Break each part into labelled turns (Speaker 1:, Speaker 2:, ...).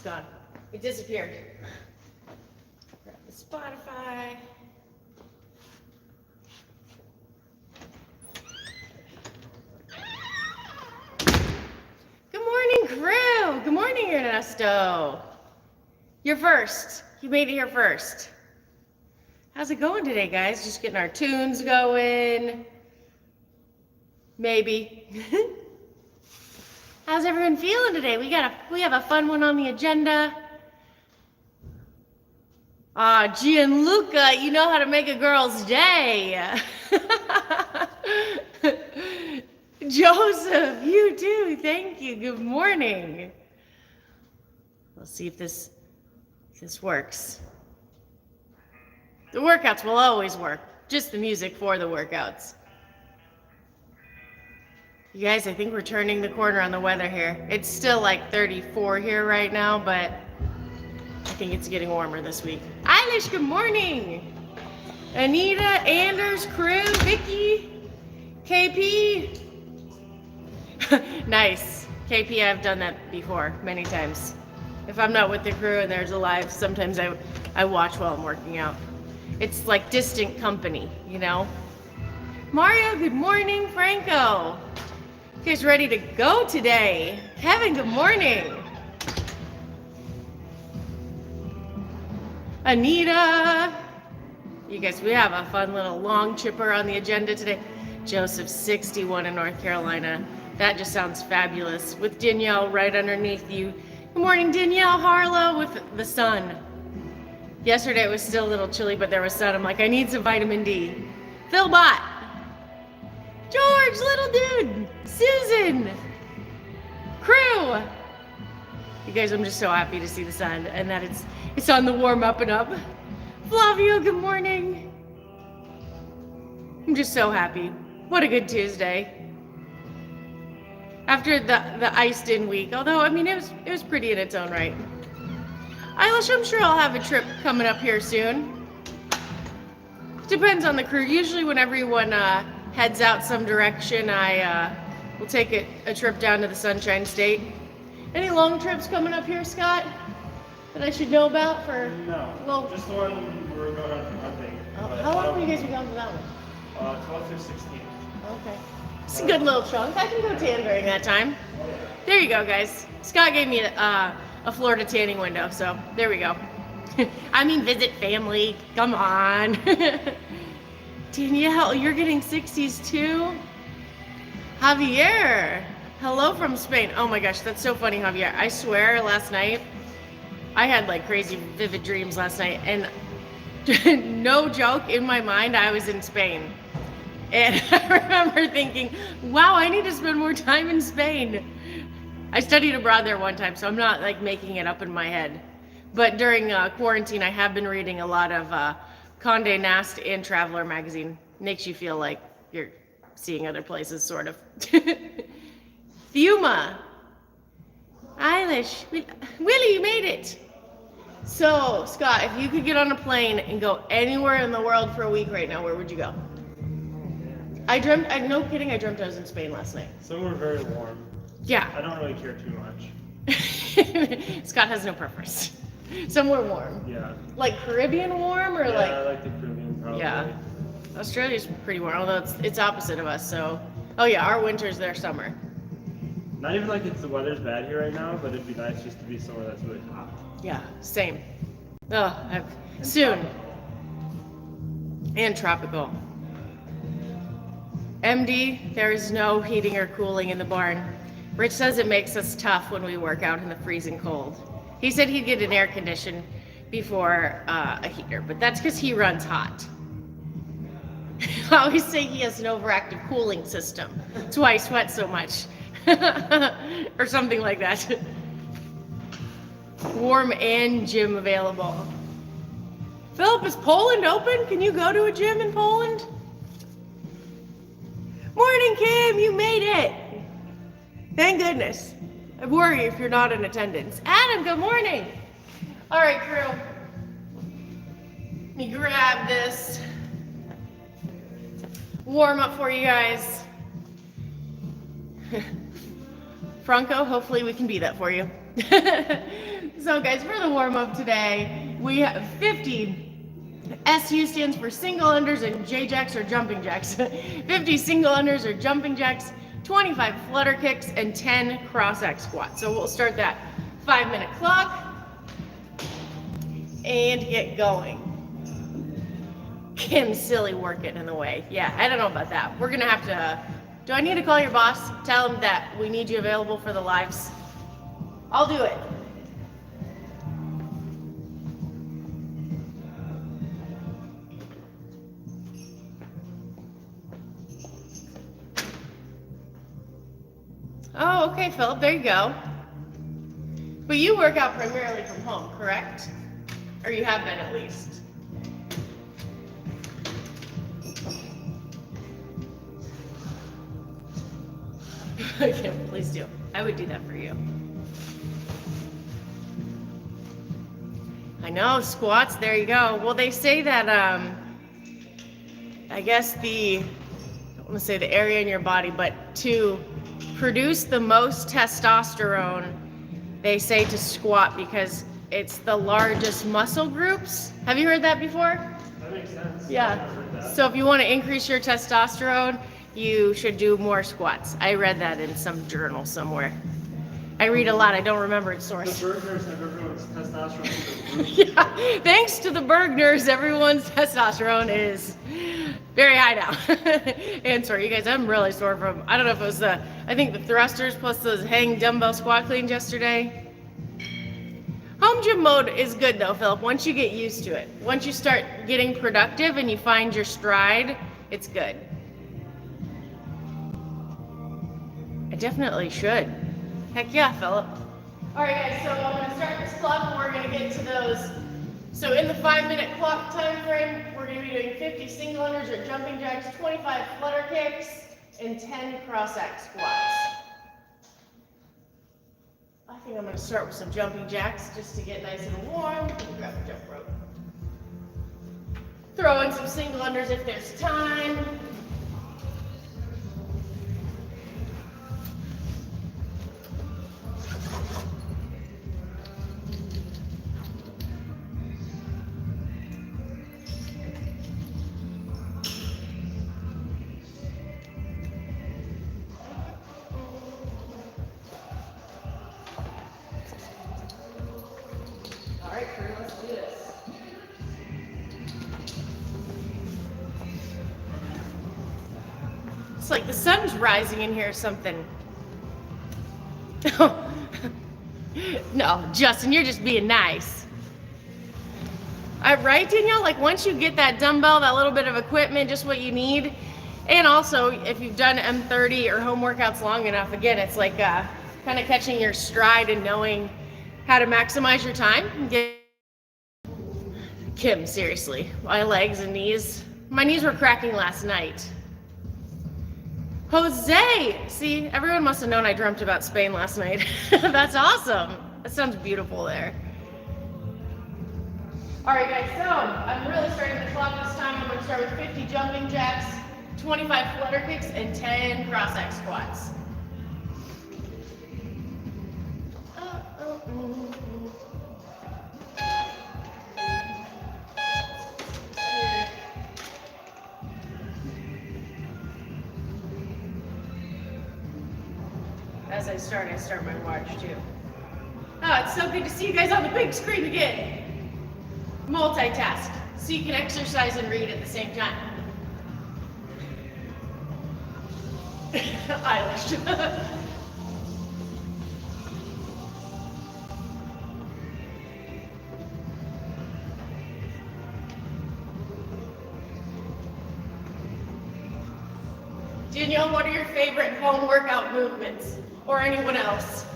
Speaker 1: gone. It disappeared. Grab the Spotify. Good morning, crew. Good morning, Ernesto. You're first. You made it here first. How's it going today, guys? Just getting our tunes going. Maybe. How's everyone feeling today? We have a fun one on the agenda. Gianluca, you know how to make a girl's day. Joseph, you too. Thank you. Good morning. Let's see if this works. The workouts will always work. Just the music for the workouts. You guys, I think we're turning the corner on the weather here. It's still like 34 here right now, but I think it's getting warmer this week. Eilish, good morning. Anita, Anders, crew, Vicky, KP. Nice. KP, I've done that before, many times. If I'm not with the crew and there's a live, sometimes I watch while I'm working out. It's like distant company, you know? Mario, good morning. Franco. You guys ready to go today? Kevin, good morning. Anita. You guys, we have a fun little long chipper on the agenda today. Joseph, 61 in North Carolina. That just sounds fabulous. With Danielle right underneath you. Good morning, Danielle Harlow with the sun. Yesterday it was still a little chilly, but there was sun. I'm like, I need some vitamin D. Phil Bott. George, little dude. Susan. Crew. You guys, I'm just so happy to see the sun and that it's on the warm up and up. Flavio, good morning. I'm just so happy. What a good Tuesday. After the iced in week, although I mean it was pretty in its own right. Eilish, I'm sure I'll have a trip coming up here soon. Depends on the crew. Usually when everyone heads out some direction, I will take a trip down to the Sunshine State. Any long trips coming up here, Scott, that I should know about for?
Speaker 2: No, just the one we're going on for hunting.
Speaker 1: How long will you guys be gone for that one?
Speaker 2: 12th through 16th.
Speaker 1: Okay. It's a good little chunk. I can go tan during that time. There you go, guys. Scott gave me a Florida tanning window, so there we go. I mean, visit family. Come on. Danielle, you're getting 60s too? Javier, hello from Spain. Oh my gosh, that's so funny, Javier. I swear last night, I had like crazy vivid dreams last night, and no joke, in my mind, I was in Spain. And I remember thinking, wow, I need to spend more time in Spain. I studied abroad there one time, so I'm not like making it up in my head. But during quarantine, I have been reading a lot of Condé Nast and Traveler magazine. Makes you feel like you're seeing other places, sort of. Fiuma. Eilish. Willie, you made it. So, Scott, if you could get on a plane and go anywhere in the world for a week right now, where would you go? No kidding, I dreamt I was in Spain last night.
Speaker 2: Somewhere very warm.
Speaker 1: Yeah.
Speaker 2: I don't really care too much.
Speaker 1: Scott has no preference. Somewhere warm.
Speaker 2: Yeah.
Speaker 1: Like Caribbean warm or
Speaker 2: yeah,
Speaker 1: like?
Speaker 2: I like the Caribbean probably.
Speaker 1: Yeah. Australia's pretty warm, although it's opposite of us, so. Oh yeah, our winter's their summer.
Speaker 2: Not even like the weather's bad here right now, but it'd be nice just to be somewhere that's really hot.
Speaker 1: Yeah, same. Soon. And tropical. MD, there is no heating or cooling in the barn. Rich says it makes us tough when we work out in the freezing cold. He said he'd get an air condition before a heater, but that's because he runs hot. I always say he has an overactive cooling system. That's why he sweats so much. Or something like that. Warm and gym available. Philip, is Poland open? Can you go to a gym in Poland? Morning, Kim, you made it. Thank goodness. I worry if you're not in attendance. Adam, good morning. All right, crew. Let me grab this. Warm up for you guys. Franco, hopefully we can be that for you. So guys, for the warm-up today, we have 50 SU stands for single unders and J jacks or jumping jacks. 50 single unders or jumping jacks, 25 flutter kicks, and 10 cross-X squats. So we'll start that 5-minute clock and get going. Kim's silly working in the way. Yeah, I don't know about that. We're gonna have to, do I need to call your boss? Tell him that we need you available for the lives? I'll do it. Oh, okay, Philip, there you go. But you work out primarily from home, correct? Or you have been at least. Okay, please do. I would do that for you. I know, squats, there you go. Well, they say that, I guess I don't want to say the area in your body, but to produce the most testosterone, they say to squat because it's the largest muscle groups. Have you heard that before?
Speaker 2: That makes sense.
Speaker 1: Yeah. So if you want to increase your testosterone, you should do more squats. I read that in some journal somewhere. I read a lot. I don't remember its source.
Speaker 2: The Bergners have everyone's testosterone.
Speaker 1: Yeah. Thanks to the Bergners, everyone's testosterone is very high now. And sorry, you guys, I'm really sore from, I don't know if it was I think the thrusters plus those hang dumbbell squat cleans yesterday. Home gym mode is good though, Philip, once you get used to it. Once you start getting productive and you find your stride, it's good. I definitely should. Heck yeah, Philip. All right, guys, so I'm going to start this clock and we're going to get to those. So in the 5-minute clock time frame, we're going to be doing 50 single unders or jumping jacks, 25 flutter kicks, and 10 cross-X squats. I think I'm going to start with some jumping jacks just to get nice and warm. Grab a jump rope. Throw in some single unders if there's time. Let's do this. It's like the sun's rising in here or something. No, Justin, you're just being nice. Right, Danielle? Like once you get that dumbbell, that little bit of equipment, just what you need. And also, if you've done M30 or home workouts long enough, again, it's like kind of catching your stride and knowing how to maximize your time. Kim, seriously, my legs and knees, my knees were cracking last night. Jose, see, everyone must have known I dreamt about Spain last night. That's awesome. That sounds beautiful there. All right, guys, so I'm really starting the clock this time. I'm going to start with 50 jumping jacks, 25 flutter kicks, and 10 cross-X squats. As I start my march too. Oh, it's so good to see you guys on the big screen again. Multitask, so you can exercise and read at the same time. Eilish. Danielle, what are your favorite home workout movements? Or anyone else?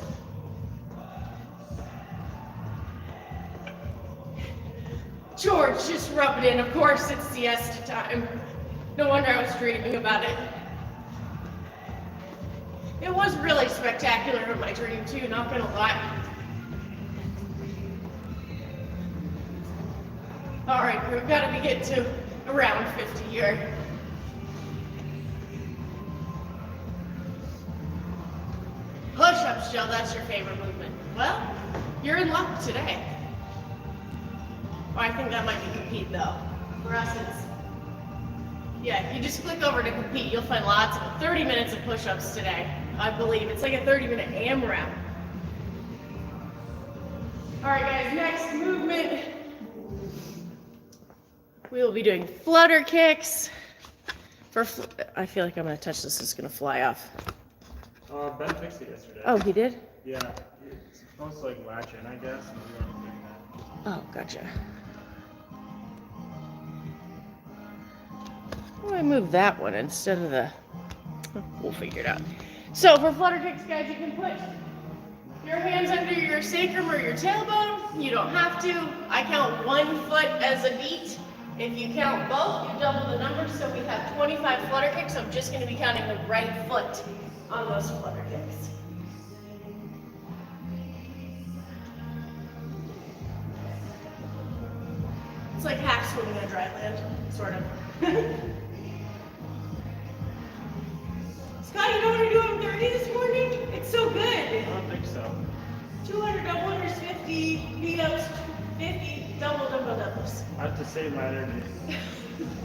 Speaker 1: George, just rub it in. Of course, it's siesta time. No wonder I was dreaming about it. It was really spectacular in my dream too, not gonna lie. All right, we've got to be getting to around 50 here. Push-ups, Jill, that's your favorite movement. Well, you're in luck today. Oh, I think that might be compete though. For us, it's, yeah, if you just click over to compete, you'll find lots of 30 minutes of push-ups today. I believe it's like a 30-minute AMRAP. All right, guys, next movement. We will be doing flutter kicks. I feel like I'm gonna touch this, it's gonna fly off.
Speaker 2: Ben fixed it yesterday.
Speaker 1: Oh, he did?
Speaker 2: Yeah, it's supposed to like latch in, I guess. And we weren't doing that.
Speaker 1: Oh, gotcha. Why do I move that one instead of the... We'll figure it out. So for flutter kicks, guys, you can put your hands under your sacrum or your tailbone. You don't have to. I count 1 foot as a beat. If you count both, you double the number. So we have 25 flutter kicks. I'm just going to be counting the right foot on those flutter kicks. It's like half swimming in dry land, sort of. Scott, you know what you're doing 30 this morning? It's so good.
Speaker 2: I don't think so.
Speaker 1: 200 double unders, 50, VOs, 50, doubles.
Speaker 2: I have to save my energy.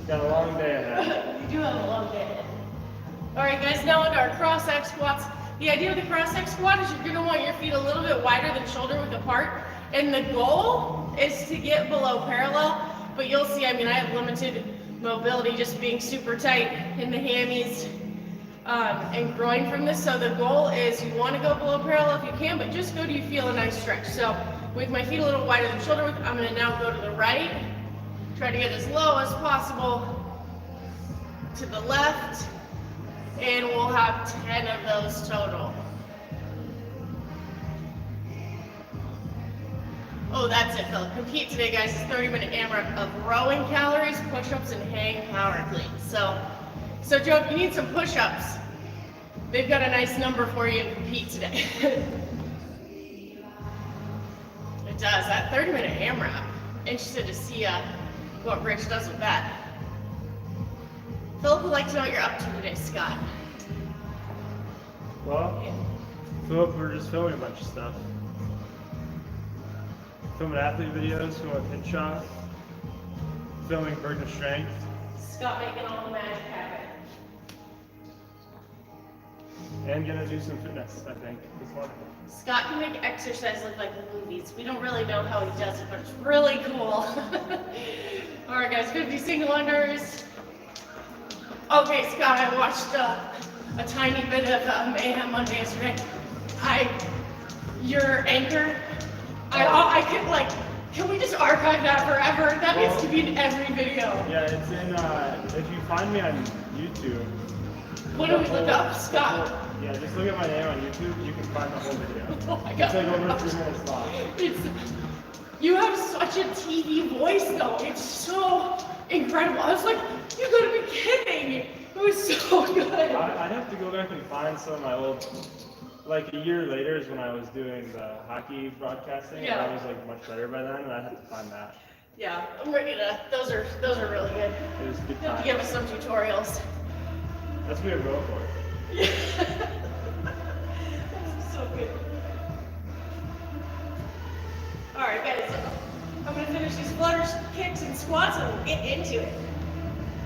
Speaker 2: Got a long day ahead.
Speaker 1: You do have a long day ahead. All right, guys, now into our cross-leg squats. The idea of the cross-leg squat is you're going to want your feet a little bit wider than shoulder width apart. And the goal is to get below parallel. But you'll see, I mean, I have limited mobility just being super tight in the hammies and groin from this. So the goal is you want to go below parallel if you can, but just go till you feel a nice stretch. So with my feet a little wider than shoulder width, I'm going to now go to the right. Try to get as low as possible to the left. And we'll have 10 of those total. Oh, that's it, Phil. Compete today, guys, is 30-minute AMRAP of rowing calories, push-ups, and hang power cleans. So Joe, if you need some push-ups, they've got a nice number for you in compete today. It does, that 30-minute AMRAP. Interested to see what Rich does with that. Philip would like to know what you're up to today, Scott.
Speaker 2: Well, Philip, we're just filming a bunch of stuff. Filming athlete videos, filming pin shot, filming Burden of Strength.
Speaker 1: Scott making all the magic happen.
Speaker 2: And gonna do some fitness, I think, this morning.
Speaker 1: Scott can make exercise look like the movies. We don't really know how he does it, but it's really cool. All right, guys, 50 single unders. Okay, Scott, I watched a tiny bit of Mayhem Monday yesterday. Your anchor, I could like, can we just archive that forever? That needs to be in every video.
Speaker 2: Yeah, it's in, if you find me on YouTube.
Speaker 1: What do we look up, Scott?
Speaker 2: Yeah, just look at my name on YouTube, you can find the whole video.
Speaker 1: Oh my God.
Speaker 2: It's like over 3 minutes long.
Speaker 1: You have such a TV voice though. It's so incredible. I was like, you gotta be kidding. It was so good.
Speaker 2: I'd have to go back and find some of my old, like a year later is when I was doing the hockey broadcasting.
Speaker 1: Yeah.
Speaker 2: And I was like much better by then, and I had to find that.
Speaker 1: Yeah, I'm ready to, those are really good.
Speaker 2: It was a good
Speaker 1: You have
Speaker 2: time.
Speaker 1: to give us some tutorials.
Speaker 2: That's what we have roll for.
Speaker 1: Yeah. So good. All right, guys. I'm gonna finish these flutters, kicks, and squats, and we'll get into it.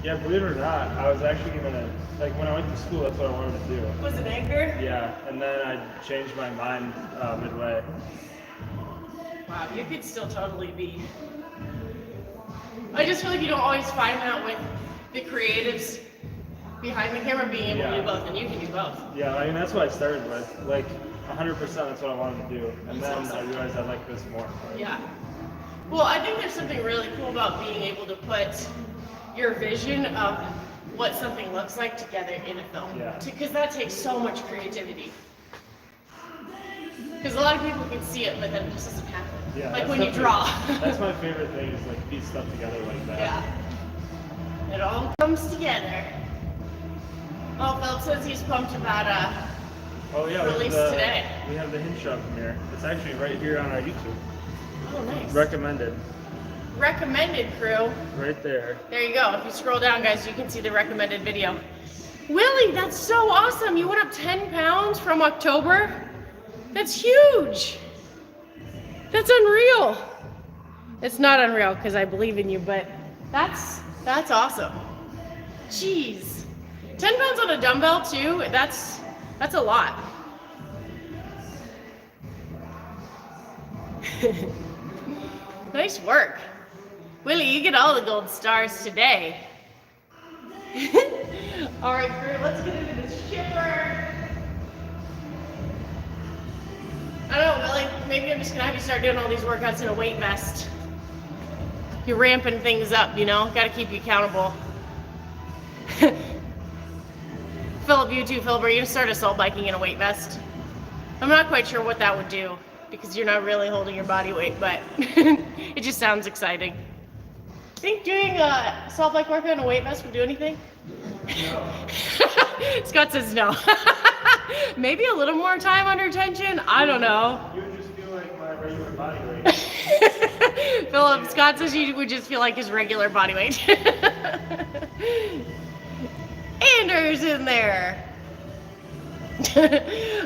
Speaker 2: Yeah, believe it or not, I was actually gonna, like when I went to school, that's what I wanted to do.
Speaker 1: Was it anchor?
Speaker 2: Yeah, and then I changed my mind midway.
Speaker 1: Wow, you could still totally be. I just feel like you don't always find that with the creatives behind the camera being able to do both, and you can do both.
Speaker 2: Yeah, I mean, that's what I started with. Like, 100% that's what I wanted to do. And then I realized I like this more.
Speaker 1: Yeah. Well, I think there's something really cool about being able to put your vision of what something looks like together in a film.
Speaker 2: Yeah.
Speaker 1: Because that takes so much creativity. Because a lot of people can see it, but then it just doesn't happen.
Speaker 2: Yeah,
Speaker 1: like when you draw.
Speaker 2: That's my favorite thing is like piece stuff together like that.
Speaker 1: Yeah. It all comes together. Oh, Phil says he's pumped about release today.
Speaker 2: We have the hinge shot premiere. It's actually right here on our YouTube.
Speaker 1: Oh, nice.
Speaker 2: Recommended.
Speaker 1: Recommended, crew.
Speaker 2: Right there.
Speaker 1: There you go. If you scroll down, guys, you can see the recommended video. Willie, that's so awesome. You went up 10 pounds from October? That's huge. That's unreal. It's not unreal because I believe in you, but that's awesome. Jeez. 10 pounds on a dumbbell too, that's a lot. Nice work. Willie, you get all the gold stars today. All right, crew, let's get into this chipper. I don't know, Willie, maybe I'm just gonna have you start doing all these workouts in a weight vest. You're ramping things up, you know? Gotta keep you accountable. Philip, you too, Philip, are you gonna start assault biking in a weight vest? I'm not quite sure what that would do because you're not really holding your body weight, but it just sounds exciting. Think doing a assault bike workout in a weight vest would do anything?
Speaker 2: No.
Speaker 1: Scott says no. Maybe a little more time under tension? I don't know.
Speaker 2: You would just feel like my regular body weight.
Speaker 1: Philip, Scott says you would just feel like his regular body weight. Anders in there.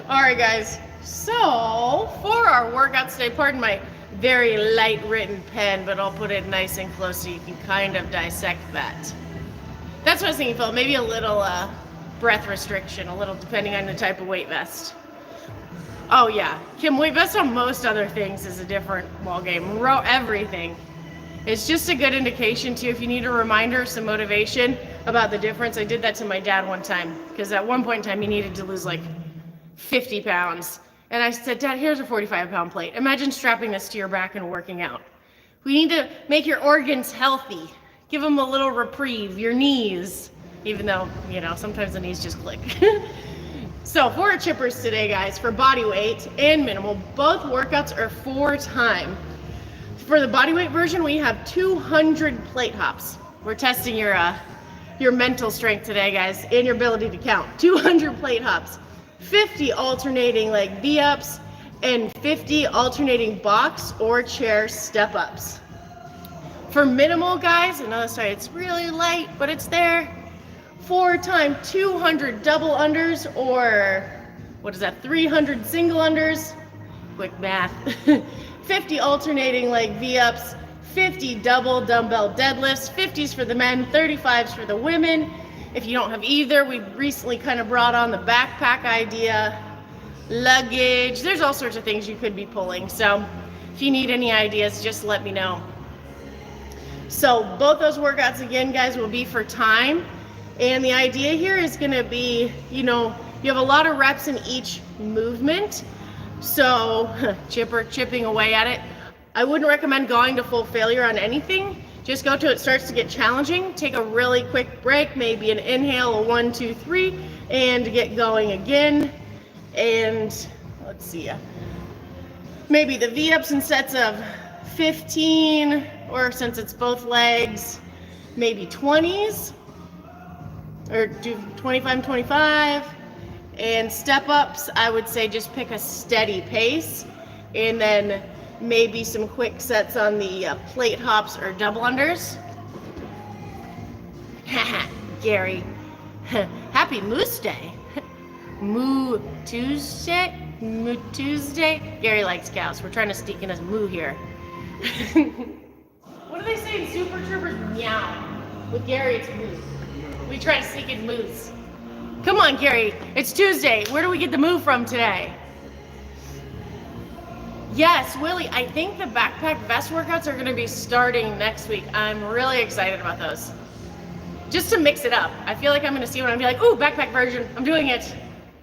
Speaker 1: All right, guys. So for our workouts today, pardon my very light written pen, but I'll put it nice and close so you can kind of dissect that. That's what I was thinking, Phil. Maybe a little breath restriction, a little depending on the type of weight vest. Oh yeah, Kim, weight vest on most other things is a different ball game. Row everything. It's just a good indication too if you need a reminder, some motivation about the difference. I did that to my dad one time because at one point in time he needed to lose like 50 pounds. And I said, Dad, here's a 45-pound plate. Imagine strapping this to your back and working out. We need to make your organs healthy. Give them a little reprieve, your knees, even though, you know, sometimes the knees just click. So for our chippers today, guys, for body weight and minimal, both workouts are 4 time. For the body weight version, we have 200 plate hops. We're testing your mental strength today, guys, and your ability to count. 200 plate hops. 50 alternating leg V-ups, and 50 alternating box or chair step-ups. For minimal, guys, another sorry, it's really light, but it's there. 4 time 200 double unders, or what is that, 300 single unders? Quick math. 50 alternating leg V-ups, 50 double dumbbell deadlifts, 50s for the men, 35s for the women. If you don't have either, we recently kind of brought on the backpack idea, luggage. There's all sorts of things you could be pulling. So if you need any ideas, just let me know. So both those workouts, again, guys, will be for time. And the idea here is going to be, you know, you have a lot of reps in each movement. So chipping away at it. I wouldn't recommend going to full failure on anything. Just go till it starts to get challenging. Take a really quick break, maybe an inhale, a 1, 2, 3, and get going again. And let's see, maybe the V-ups in sets of 15, or since it's both legs, maybe 20s, or do 25 and 25. And step-ups, I would say just pick a steady pace, and then maybe some quick sets on the plate hops or double unders. Haha, Gary. Happy Moose Day. Moo Tuesday? Moo Tuesday? Gary likes cows. We're trying to sneak in a moo here. What do they say in Super Troopers? Meow. With Gary, it's moo. We try to sneak in moose. Come on, Gary. It's Tuesday. Where do we get the moo from today? Yes, Willie, I think the backpack vest workouts are going to be starting next week. I'm really excited about those. Just to mix it up. I feel like I'm going to see one and be like, ooh, backpack version, I'm doing it,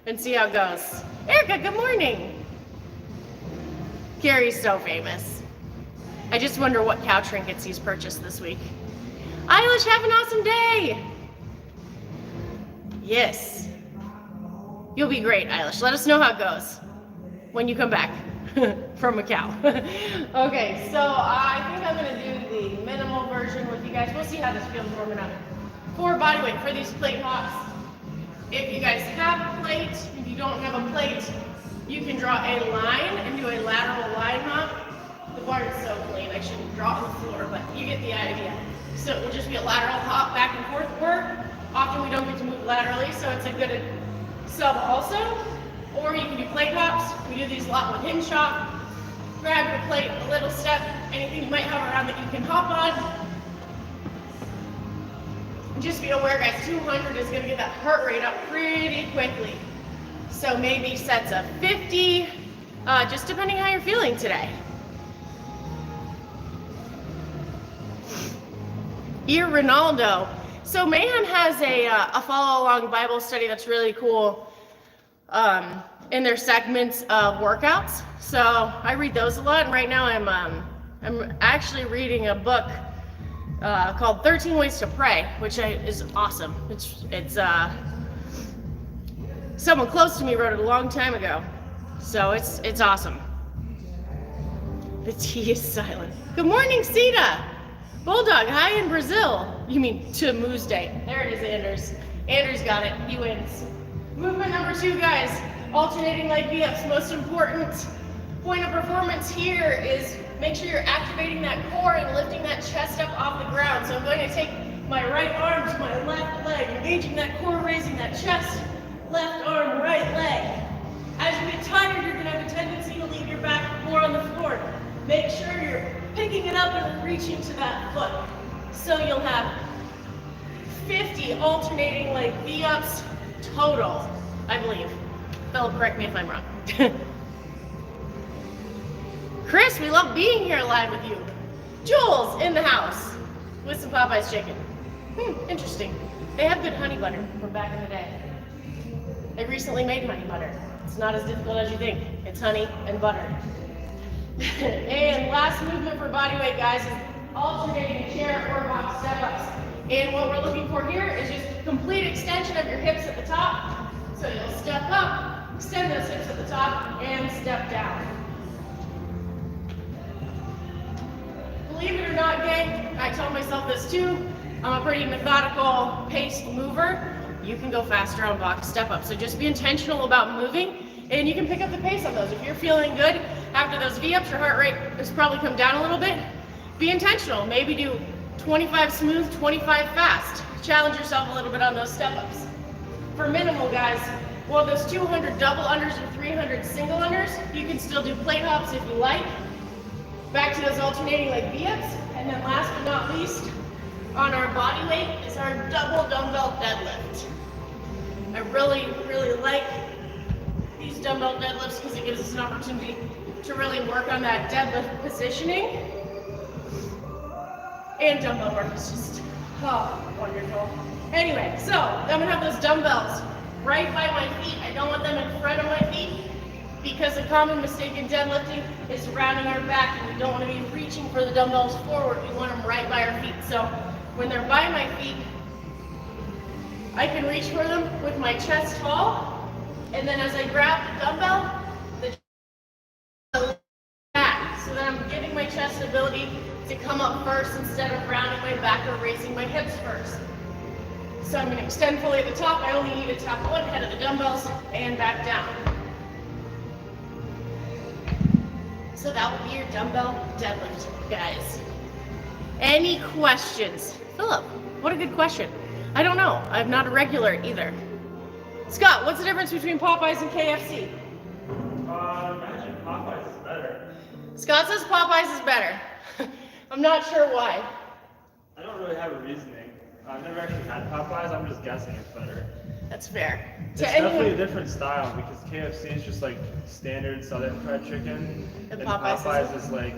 Speaker 1: and see how it goes. Erica, good morning. Gary's so famous. I just wonder what cow trinkets he's purchased this week. Eilish, have an awesome day. Yes. You'll be great, Eilish. Let us know how it goes when you come back. From Macau. Okay, so I think I'm going to do the minimal version with you guys. We'll see how this feels warming up. For body weight, for these plate hops, if you guys have a plate, if you don't have a plate, you can draw a line and do a lateral line hop. The bar is so clean, I shouldn't draw on the floor, but you get the idea. So it will just be a lateral hop back and forth work. Often we don't get to move laterally, so it's a good sub also. Or you can do plate hops. We do these a lot with hinge hop. grab your plate, a little step, anything you might have around that you can hop on. And just be aware, guys, 200 is going to get that heart rate up pretty quickly. So maybe sets of 50, just depending how you're feeling today. Dear Ronaldo. So Mayhem has a follow-along Bible study that's really cool in their segments of workouts. So I read those a lot, and right now I'm actually reading a book called 13 Ways to Pray, which is awesome. It's someone close to me wrote it a long time ago, so it's awesome. The T is silent. Good morning, Sita. Bulldog, hi in Brazil. You mean Tuesday. There it is, Anders. Anders got it. He wins. Movement number 2, guys. Alternating leg V-ups. Most important point of performance here is make sure you're activating that core and lifting that chest up off the ground. So I'm going to take my right arm to my left leg, engaging that core, raising that chest, left arm, right leg. As you get tired, you're going to have a tendency to leave your back more on the floor. Make sure you're picking it up and reaching to that foot. So you'll have 50 alternating leg V-ups total, I believe. Philip, correct me if I'm wrong. Chris, we love being here live with you. Jules in the house with some Popeye's chicken. Interesting. They have good honey butter from back in the day. They recently made honey butter. It's not as difficult as you think. It's honey and butter. And last movement for body weight, guys, is alternating chair or box step-ups. And what we're looking for here is just complete extension of your hips at the top. So you'll step up, extend those hips at the top, and step down. Believe it or not, gang, I tell myself this too, I'm a pretty methodical paced mover. You can go faster on box step-ups. So just be intentional about moving, and you can pick up the pace on those. If you're feeling good after those V-ups, your heart rate has probably come down a little bit. Be intentional. Maybe do 25 smooth, 25 fast. Challenge yourself a little bit on those step-ups. For minimal, guys, well, those 200 double unders and 300 single unders, you can still do plate hops if you like. Back to those alternating leg V-ups. And then last but not least, on our body weight is our double dumbbell deadlift. I really, really like these dumbbell deadlifts because it gives us an opportunity to really work on that deadlift positioning. And dumbbell work is just, wonderful. Anyway, so I'm gonna have those dumbbells right by my feet. I don't want them in front of my feet because a common mistake in deadlifting is rounding our back, and we don't want to be reaching for the dumbbells forward. We want them right by our feet. So when they're by my feet, I can reach for them with my chest tall, and then as I grab the dumbbell, the back, so that I'm giving my chest the ability to come up first instead of rounding my back or raising my hips first. So I'm going to extend fully at the top. I only need to tap one head of the dumbbells and back down. So that will be your dumbbell deadlift, guys. Any questions? Philip, what a good question. I don't know. I'm not a regular either. Scott, what's the difference between Popeyes and KFC?
Speaker 2: Imagine Popeyes is better.
Speaker 1: Scott says Popeyes is better. I'm not sure why.
Speaker 2: I don't really have a reasoning. I've never actually had Popeyes. I'm just guessing it's better.
Speaker 1: That's fair.
Speaker 2: It's definitely a different style because KFC is just like standard Southern fried chicken, and Popeyes is like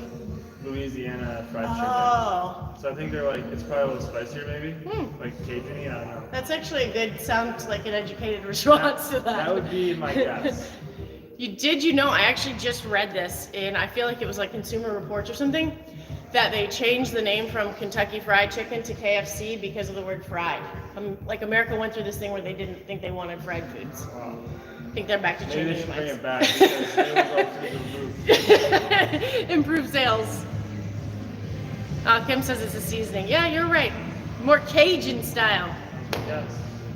Speaker 2: Louisiana fried chicken. So I think they're like, it's probably a little spicier maybe, like Cajun-y, I don't know. That's actually a good, sounds like an educated response to that. That would be my guess. You know, I actually just read this, and I feel like it was like Consumer Reports or something, that they changed the name from Kentucky Fried Chicken to KFC because of the word fried. Like America went through this thing where they didn't think they wanted fried foods. I think they're back to changing their minds. Maybe they should bring it back because they will go through the roof. Improve sales. Kim says it's a seasoning. Yeah, you're right. More Cajun style. Yes.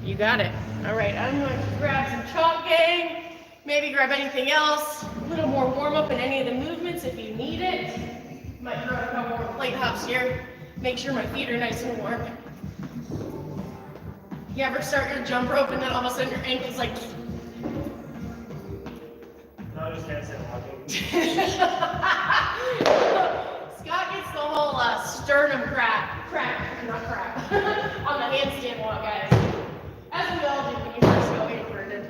Speaker 2: You got it. All right, I'm going to grab some chalk, gang. Maybe grab anything else. A little more warm up in any of the movements if you need it. Might throw a couple more plate hops here. Make sure my feet are nice and warm. You ever start your jump rope and then all of a sudden your ankle's like... No, I just can't say walking.
Speaker 1: Scott gets the whole sternum not crack, on the handstand walk, guys. As we all do when you first go inverted.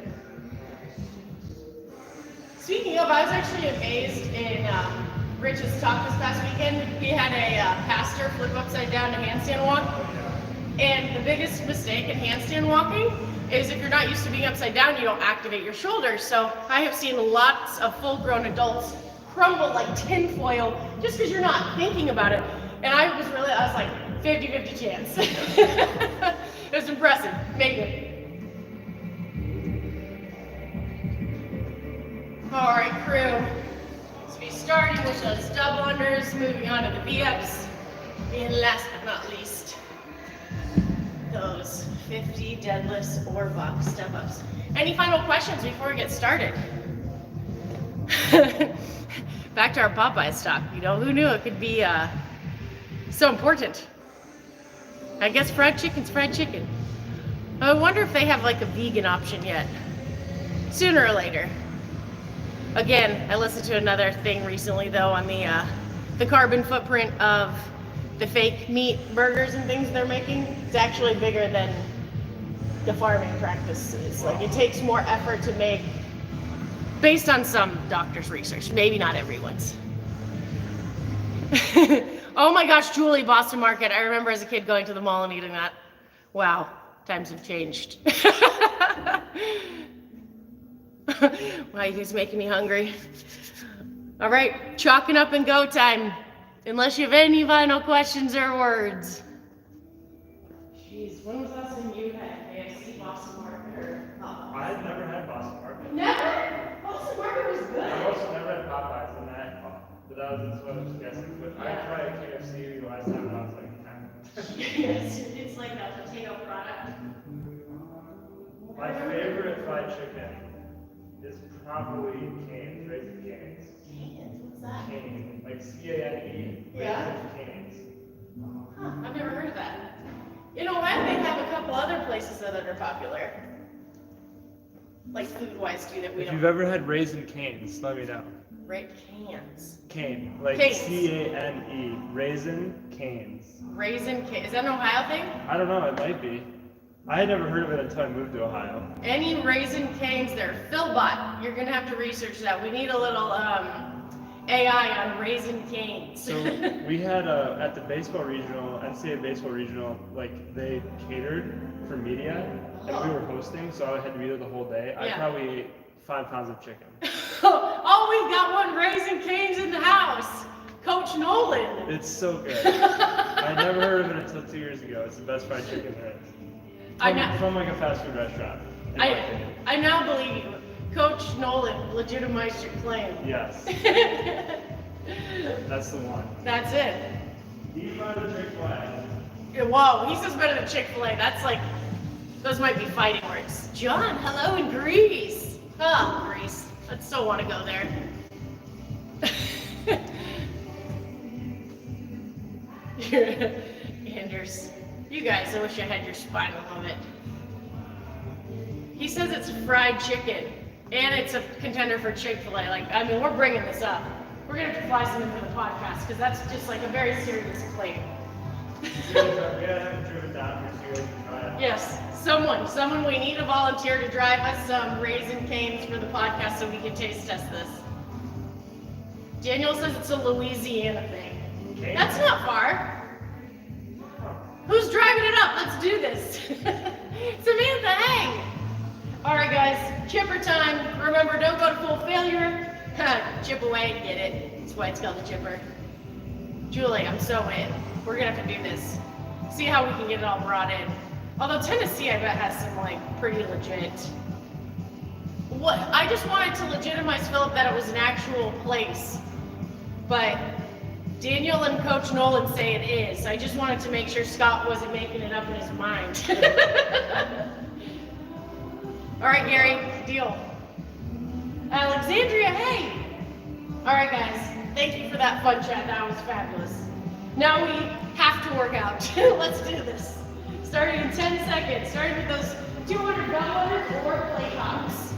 Speaker 1: Speaking of, I was actually amazed in Rich's talk this past weekend. We had a pastor flip upside down to handstand walk. And the biggest mistake in handstand walking is if you're not used to being upside down, you don't activate your shoulders. So I have seen lots of full-grown adults crumble like tinfoil just because you're not thinking about it. And I was like 50-50 chance. It was impressive. Made it. All right, crew. So we starting with those double unders, moving on to the V-ups, and last but not least, those 50 deadlifts or box step-ups. Any final questions before we get started? Back to our Popeyes talk. You know, who knew it could be so important? I guess fried chicken's fried chicken. I wonder if they have like a vegan option yet. Sooner or later. Again, I listened to another thing recently though on the carbon footprint of the fake meat burgers and things they're making. It's actually bigger than the farming practices. Like it takes more effort to make, based on some doctors' research, maybe not everyone's. Oh my gosh, Julie, Boston Market. I remember as a kid going to the mall and eating that. Wow, times have changed. Wow, you guys making me hungry. All right, chalking up and go time. Unless you have any final questions or words. Jeez, when was the last time you had KFC, Boston Market, or Popeyes?
Speaker 2: I've never had Boston Market.
Speaker 1: Never? Boston Market was good.
Speaker 2: I've also never had Popeyes in that, but that was what I was guessing. But I tried KFC the last time when I was like 10.
Speaker 1: Yes, it's like a potato product.
Speaker 2: My favorite fried chicken is probably Cane's, Raising Cane's.
Speaker 1: Cane's, what's that?
Speaker 2: Cane, like C-A-N-E,
Speaker 1: Yeah.
Speaker 2: Raising Cane's.
Speaker 1: Huh, I've never heard of that. You know what? They have a couple other places that are popular. Like food-wise too, that we
Speaker 2: If
Speaker 1: don't.
Speaker 2: you've ever had Raising Cane's, let me know.
Speaker 1: Right, cans.
Speaker 2: Cane, like
Speaker 1: Cane's.
Speaker 2: C-A-N-E, Raisin Cane's.
Speaker 1: Raisin cane. Is that an Ohio thing?
Speaker 2: I don't know, it might be. I had never heard of it until I moved to Ohio.
Speaker 1: Any Raisin Canes there. Philbot, you're gonna have to research that. We need a little AI on Raisin Canes.
Speaker 2: So we had at the baseball regional, NCAA baseball regional, like they catered for media, and we were hosting, so I had to be there the whole day. I probably ate 5 pounds of chicken.
Speaker 1: Oh, we've got one Raisin Canes in the house. Coach Nolan.
Speaker 2: It's so good. I never heard of it until 2 years ago. It's the best fried chicken there is. From like a fast food restaurant.
Speaker 1: I now believe you. Coach Nolan legitimized your claim.
Speaker 2: Yes. That's the one.
Speaker 1: That's it.
Speaker 2: Eat by the Chick-fil-A.
Speaker 1: Whoa, he says better than Chick-fil-A. That's like, those might be fighting words. John, hello in Greece. Oh, Greece. I still want to go there. Anders, you guys, I wish I had your spinal moment. He says it's fried chicken, and it's a contender for Chick-fil-A. Like, I mean, we're bringing this up. We're gonna have to fly something for the podcast because that's just like a very serious claim. Yes, someone, we need a volunteer to drive us some Raisin Canes for the podcast so we can taste test this. Daniel says it's a Louisiana thing. Okay. That's not far. Who's driving it up? Let's do this. Samantha, hang. All right, guys, chipper time. Remember, don't go to full failure. Chip away, get it. That's why it's called a chipper. Julie, I'm so in. We're gonna have to do this. See how we can get it all brought in. Although Tennessee, I bet, has some like pretty legit. What? I just wanted to legitimize Philip that it was an actual place, but Daniel and Coach Nolan say it is. I just wanted to make sure Scott wasn't making it up in his mind. All right, Gary, deal. Alexandria, hey. All right, guys, thank you for that fun chat. That was fabulous. Now we have to work out. Let's do this. Starting in 10 seconds, starting with those 200 $1 or plate hops.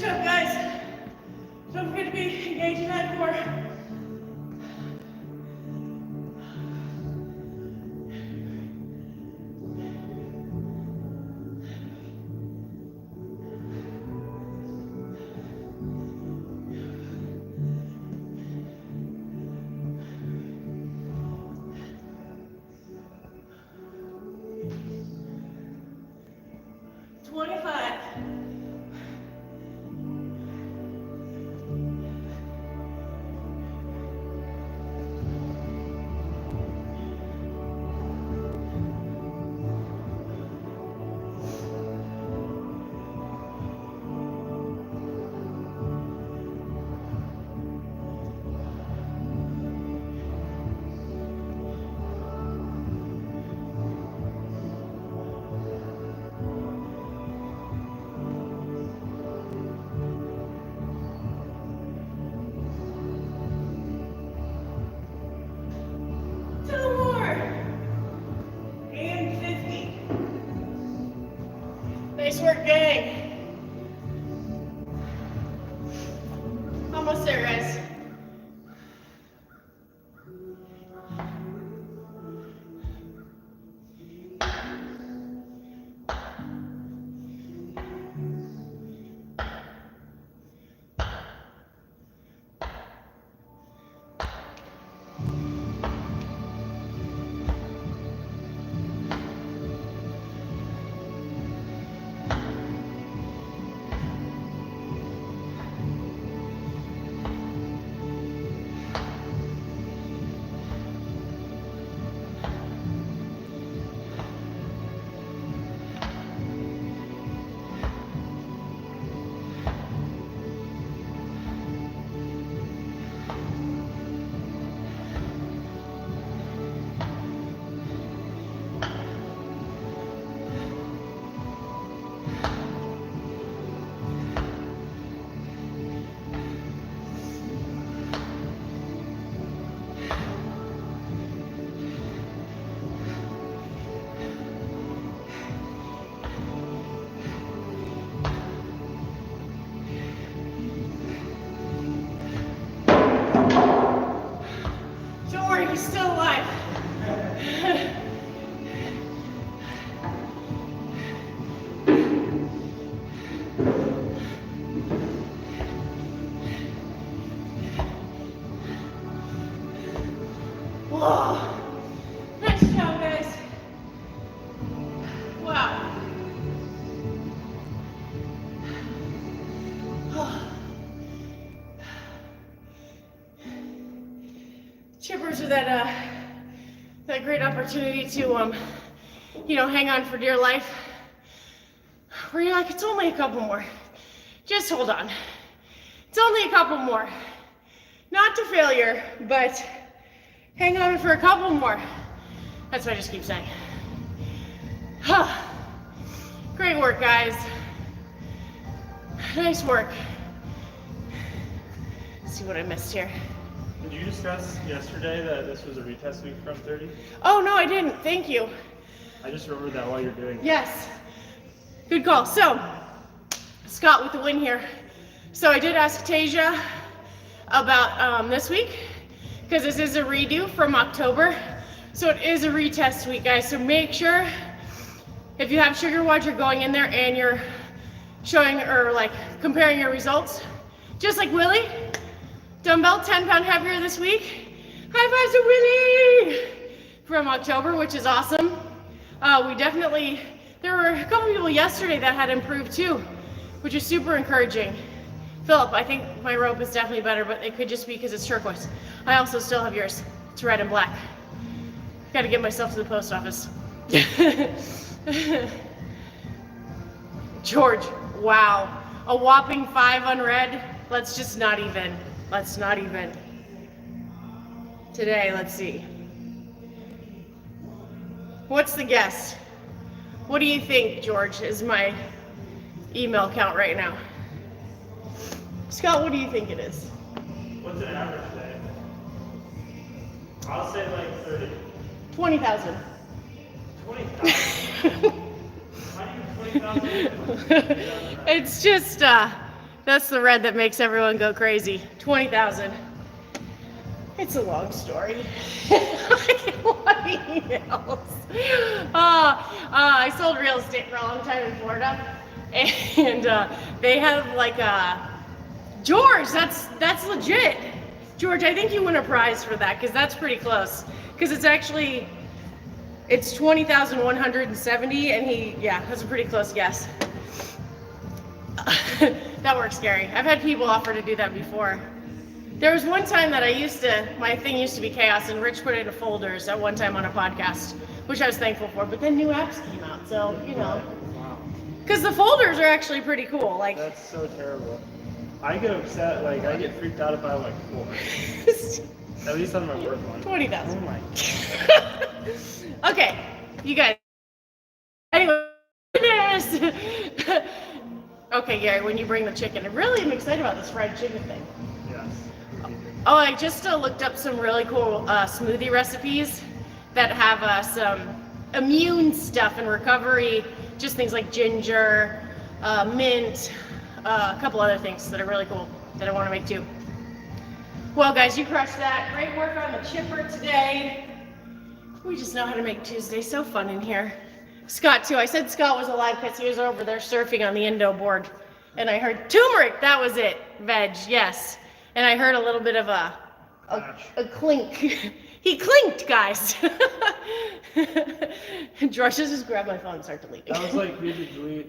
Speaker 1: Finish up, guys. Don't forget to be engaging that core. Nice work, gang. Almost there, guys. He's still alive. Whoa. Nice job, guys. Wow. Chippers are that great opportunity to hang on for dear life. Where you're like, it's only a couple more. Just hold on. It's only a couple more. Not to failure, but hang on for a couple more. That's what I just keep saying. Great work, guys. Nice work. Let's see what I missed here.
Speaker 2: Did you discuss yesterday that this was a retest week from 30?
Speaker 1: Oh, no, I didn't. Thank you.
Speaker 2: I just remembered that while you're doing it.
Speaker 1: Yes. Good call. So, Scott with the win here. So I did ask Tasia about this week, because this is a redo from October. So it is a retest week, guys. So make sure, if you have Sugar Watch, you're going in there and you're showing or comparing your results. Just like Willie. Dumbbell 10 pound heavier this week. High fives to Willie from October, which is awesome. There were a couple people yesterday that had improved too, which is super encouraging. Philip, I think my rope is definitely better, but it could just be because it's turquoise. I also still have yours. It's red and black. Got to get myself to the post office. George, wow. A whopping 5 unread. Let's not even. Today, let's see. What's the guess? What do you think, George, is my email count right now? Scott, what do you think it is?
Speaker 2: What's an average day? I'll say 30.
Speaker 1: 20,000.
Speaker 2: 20,000? Why do you 20,000?
Speaker 1: It's just, That's the red that makes everyone go crazy. 20,000. It's a long story. I get a lot of emails. I sold real estate for a long time in Florida, and they have like a George. That's legit. George, I think you win a prize for that because that's pretty close. Because it's 20,170, and that's a pretty close guess. That works, Gary. I've had people offer to do that before. There was one time that my thing used to be chaos, and Rich put it into folders at one time on a podcast, which I was thankful for, but then new apps came out, so, because the folders are actually pretty cool. Like,
Speaker 2: that's so terrible. I get upset, like, I get freaked out if I have like 4. At least on my work one.
Speaker 1: 20,000.
Speaker 2: Oh my God.
Speaker 1: Okay, you guys. Anyway, okay, Gary, when you bring the chicken, I really am excited about this fried chicken thing.
Speaker 2: Yes.
Speaker 1: Oh, I just looked up some really cool smoothie recipes that have some immune stuff and recovery, just things like ginger, mint, a couple other things that are really cool that I want to make too. Well, guys, you crushed that. Great work on the chipper today. We just know how to make Tuesday so fun in here. Scott, too. I said Scott was alive because he was over there surfing on the Indo board. And I heard turmeric. That was it. Veg, yes. And I heard a little bit of a clink. He clinked, guys. George, just grab my phone and start deleting.
Speaker 2: That was like, we had to delete,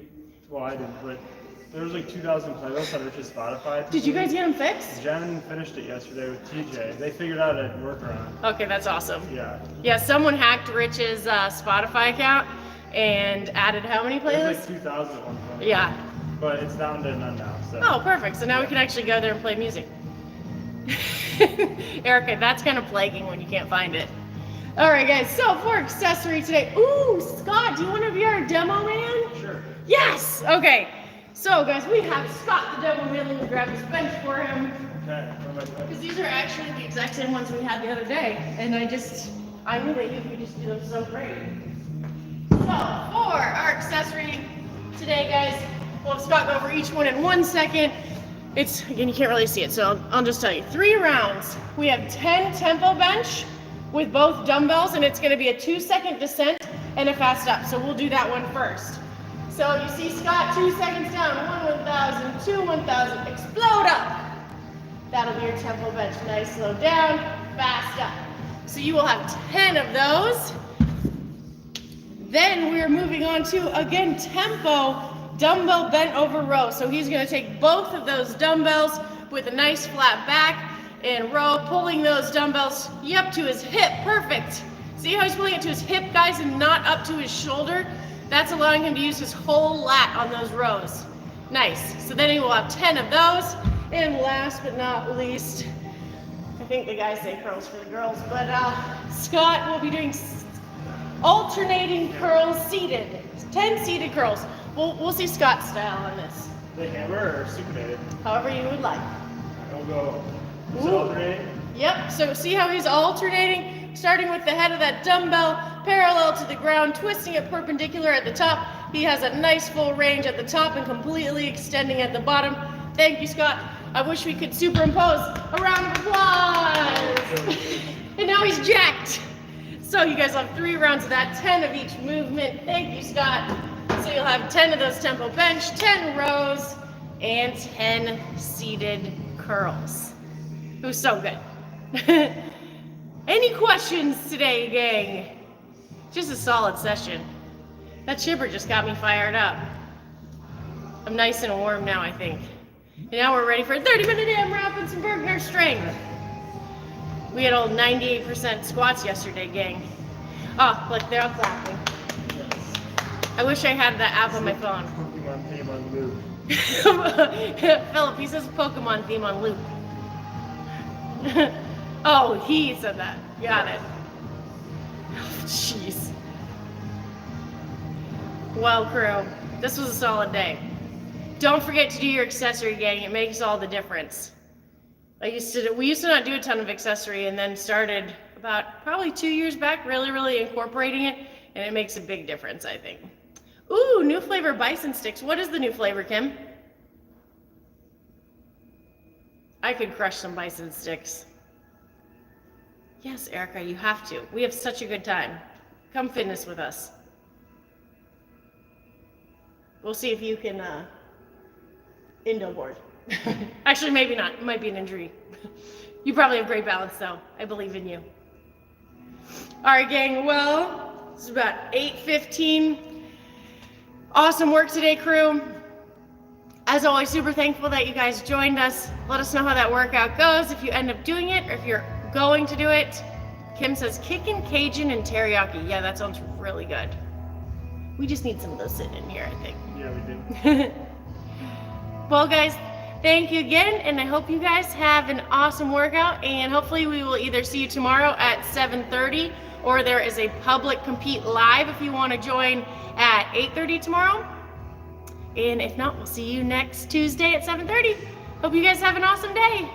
Speaker 2: well, I didn't, but there was like 2,000 playlists on Rich's Spotify.
Speaker 1: Did you guys get them fixed?
Speaker 2: Jen finished it yesterday with TJ. They figured out a workaround.
Speaker 1: Okay, that's awesome.
Speaker 2: Yeah.
Speaker 1: Yeah, someone hacked Rich's Spotify account and added how many
Speaker 2: It was
Speaker 1: playlists?
Speaker 2: like 2,000 at one point.
Speaker 1: Yeah.
Speaker 2: But it's down to none now, so.
Speaker 1: Oh, perfect. So now we can actually go there and play music. Erica, that's kind of plaguing when you can't find it. All right, guys. So for accessory today, ooh, Scott, do you want to be our demo man?
Speaker 2: Sure.
Speaker 1: Yes. Okay. So, guys, we have Scott, the demo man. Let me grab his bench for him.
Speaker 2: Okay.
Speaker 1: Because these are actually the exact same ones we had the other day, and I knew that you could just do them so great. So for our accessory today, guys, we'll have Scott go over each one in 1 second. Again, you can't really see it, so I'll just tell you. 3 rounds. We have 10 tempo bench with both dumbbells, and it's going to be a 2-second descent and a fast up. So we'll do that one first. So you see Scott, 2 seconds down, 1,000, 2, 1,000, explode up. That'll be your tempo bench. Nice, slow down, fast up. So you will have 10 of those. Then we're moving on to, again, tempo dumbbell bent over row. So he's gonna take both of those dumbbells with a nice flat back and row, pulling those dumbbells up to his hip. Perfect. See how he's pulling it to his hip, guys, and not up to his shoulder? That's allowing him to use his whole lat on those rows. Nice. So then he will have 10 of those. And last but not least, I think the guys say curls for the girls, but Scott will be doing alternating curls seated. 10 seated curls. We'll see Scott's style on this.
Speaker 2: The hammer or supinated?
Speaker 1: However you would like.
Speaker 2: I'll go. Is it alternating?
Speaker 1: Yep. So see how he's alternating, starting with the head of that dumbbell parallel to the ground, twisting it perpendicular at the top. He has a nice full range at the top and completely extending at the bottom. Thank you, Scott. I wish we could superimpose a round of applause. And now he's jacked. So you guys will have 3 rounds of that, 10 of each movement. Thank you, Scott. So you'll have 10 of those tempo bench, 10 rows, and 10 seated curls. It was so good. Any questions today, gang? Just a solid session. That chipper just got me fired up. I'm nice and warm now, I think. And now we're ready for a 30-minute AMRAP and some Bergner strength. We had all 98% squats yesterday, gang. Oh, look, they're all clapping. I wish I had that app on my phone.
Speaker 2: Pokemon theme on loop.
Speaker 1: Philip, he says Pokemon theme on loop. Oh, he said that. Got it. Oh, jeez. Well, crew, this was a solid day. Don't forget to do your accessory, gang. It makes all the difference. We used to not do a ton of accessory, and then started about probably 2 years back, really incorporating it, and it makes a big difference, I think. Ooh, new flavor bison sticks. What is the new flavor, Kim? I could crush some bison sticks. Yes, Erica, you have to. We have such a good time. Come fitness with us. We'll see if you can indo board. Actually, maybe not. It might be an injury. You probably have great balance, though. I believe in you. All right, gang. Well, it's about 8:15. Awesome work today, crew. As always, super thankful that you guys joined us. Let us know how that workout goes, if you end up doing it, or if you're going to do it. Kim says, kickin' Cajun and teriyaki. Yeah, that sounds really good. We just need some of those sitting in here, I think.
Speaker 2: Yeah, we do.
Speaker 1: Well, guys, thank you again, and I hope you guys have an awesome workout, and hopefully we will either see you tomorrow at 7:30, or there is a public compete live if you want to join at 8:30 tomorrow. And if not, we'll see you next Tuesday at 7:30. Hope you guys have an awesome day.